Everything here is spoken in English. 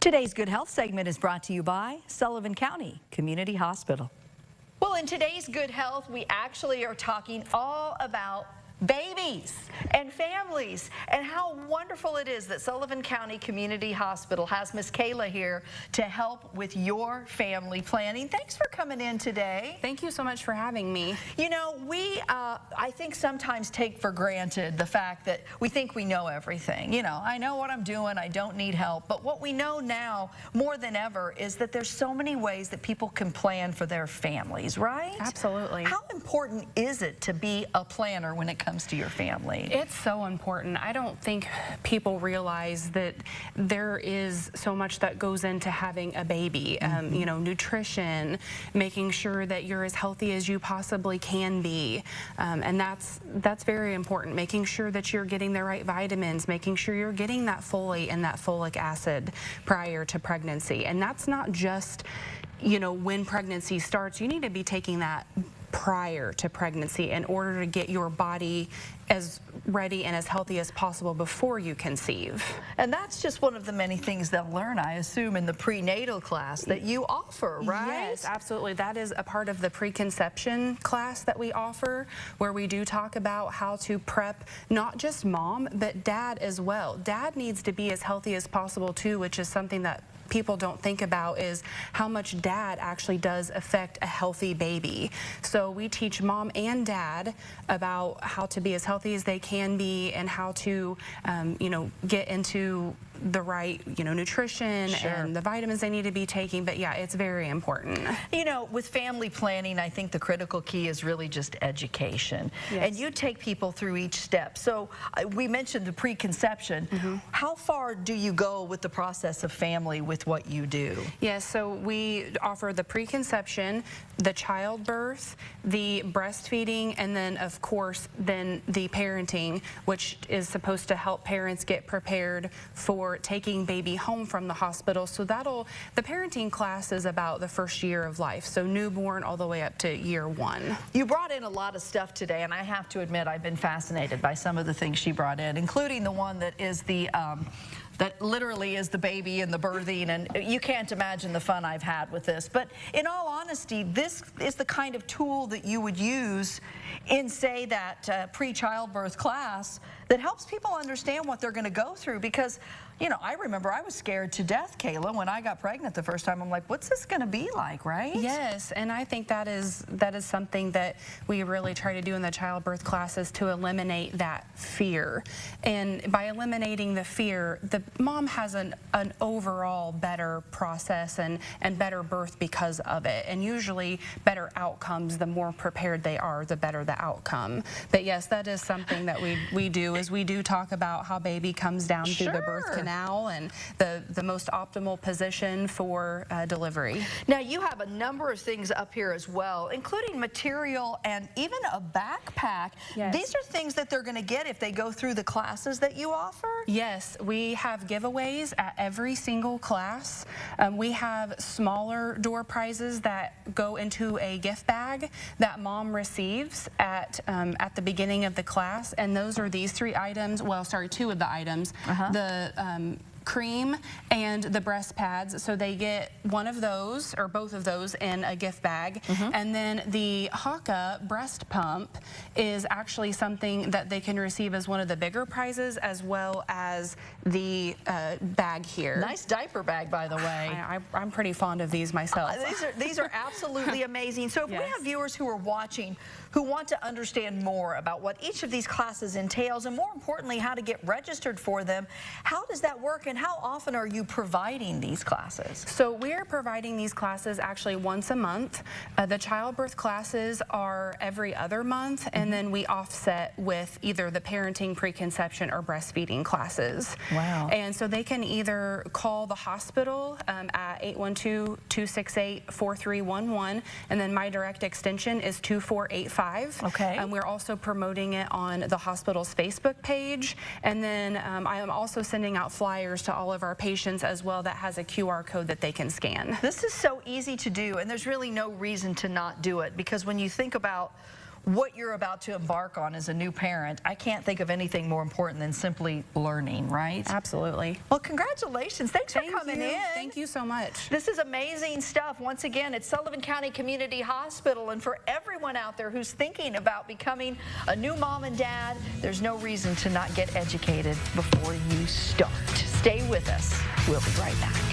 Today's Good Health segment is brought to you by Sullivan County Community Hospital. Well, in today's Good Health, we actually are talking all about babies and families and how wonderful it is that Sullivan County Community Hospital has Miss Kayla here to help with your family planning. Thanks for coming in today. Thank you so much for having me. You know, I think sometimes take for granted the fact that we think we know everything. You know, I know what I'm doing, I don't need help. But what we know now more than ever is that there's so many ways that people can plan for their families, right? Absolutely. How important is it to be a planner when it comes to your family? It's so important. I don't think people realize that there is so much that goes into having a baby. You know, nutrition, making sure that you're as healthy as you possibly can be, and that's very important. Making sure that you're getting the right vitamins, making sure you're getting that folate and that folic acid prior to pregnancy. And that's not just, you know, when pregnancy starts. You need to be taking that prior to pregnancy in order to get your body as ready and as healthy as possible before you conceive. And that's just one of the many things they'll learn, I assume, in the prenatal class that you offer, right? Yes, absolutely. That is a part of the preconception class that we offer, where we do talk about how to prep not just mom, but dad as well. Dad needs to be as healthy as possible too, which is something that people don't think about, is how much dad actually does affect a healthy baby. So we teach mom and dad about how to be as healthy as they can be and how to, you know, get into the right, you know, nutrition and the vitamins they need to be taking. But yeah, it's very important. You know, with family planning, I think the critical key is really just education. Yes. And you take people through each step. So we mentioned the preconception. How far do you go with the process of family with what you do? Yes, so we offer the preconception, the childbirth, the breastfeeding, and then of course then the parenting, which is supposed to help parents get prepared for taking baby home from the hospital. So the parenting class is about the first year of life, so newborn all the way up to year 1. You brought in a lot of stuff today, and I have to admit I've been fascinated by some of the things she brought in, including the one that is the that literally is the baby and the birthing, and you can't imagine the fun I've had with this. But in all honesty, this is the kind of tool that you would use in, say, that pre-childbirth class that helps people understand what they're going to go through. Because, you know, I remember I was scared to death, Kayla, when I got pregnant the first time. I'm like, what's this going to be like, right? Yes, and I think that is something that we really try to do in the childbirth classes, to eliminate that fear. And by eliminating the fear, the mom has an overall better process and better birth because of it. And usually better outcomes, the more prepared they are, the better the outcome. But yes, that is something that we do, is we do talk about how baby comes down through the birth canal and the most optimal position for delivery. Now, you have a number of things up here as well, including material and even a backpack. Yes. These are things that they're going to get if they go through the classes that you offer? Yes, we have giveaways at every single class. We have smaller door prizes that go into a gift bag that mom receives at the beginning of the class, and those are these 3 items. Well, sorry, 2 of the items. The cream and the breast pads, so they get one of those or both of those in a gift bag. And then the Haka breast pump is actually something that they can receive as one of the bigger prizes, as well as the bag here. Nice diaper bag, by the way. I'm pretty fond of these myself. These are absolutely amazing. So if we have viewers who are watching who want to understand more about what each of these classes entails, and more importantly, how to get registered for them, how does that work, and how often are you providing these classes? So we're providing these classes actually once a month. The childbirth classes are every other month, and then we offset with either the parenting, preconception, or breastfeeding classes. Wow. And so they can either call the hospital at 812-268-4311, and then my direct extension is 2485. Okay. And we're also promoting it on the hospital's Facebook page, and then I am also sending out flyers to all of our patients as well that has a QR code that they can scan. This is so easy to do, and there's really no reason to not do it, because when you think about what you're about to embark on as a new parent, I can't think of anything more important than simply learning, right? Absolutely. Well, congratulations. Thanks for coming in. Thank you so much. This is amazing stuff. Once again, it's Sullivan County Community Hospital, and for everyone out there who's thinking about becoming a new mom and dad, there's no reason to not get educated before you start. Stay with us. We'll be right back.